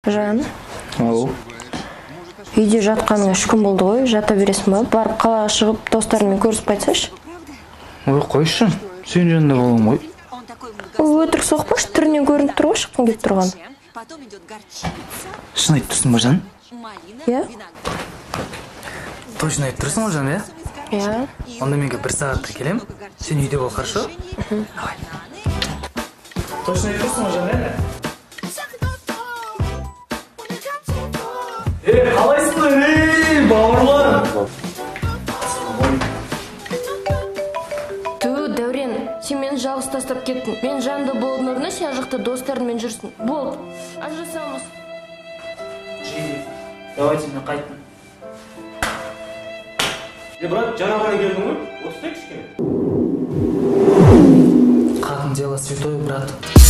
Жан, Ау. үйде жатқаныңа 3 күн болды ғой, жата бересің ба? Барып қалаға шығып достарыңмен көрісіп қайтсайшы. Ой, қойшы, сен жанында болам ғой. Өтірік соқпашы, түрінен көрініп тұр ғой, шыққың келіп тұрған. Шын айтып тұрсың ба, Жан? Иә? Точно айтып тұрсың ба, Жан, иә? Иә. Онда менге 1 сағатта келем. Сен үйде бол, хорошо? Давай. Точно айтып тұрсың ба, Жан, иә? Қалайсыңдар, бауырлар? Дәурен, сен мені жалғыз тастап кеттің. Мен жанды болудың орнына сен жақта достарыңмен жүрсің. Болды, ажырасамыз. Давайте мен қайттым. Брат, жаңа ғана келдің ғой? Отырсайшы кішкене. Қатын дело святое, брат.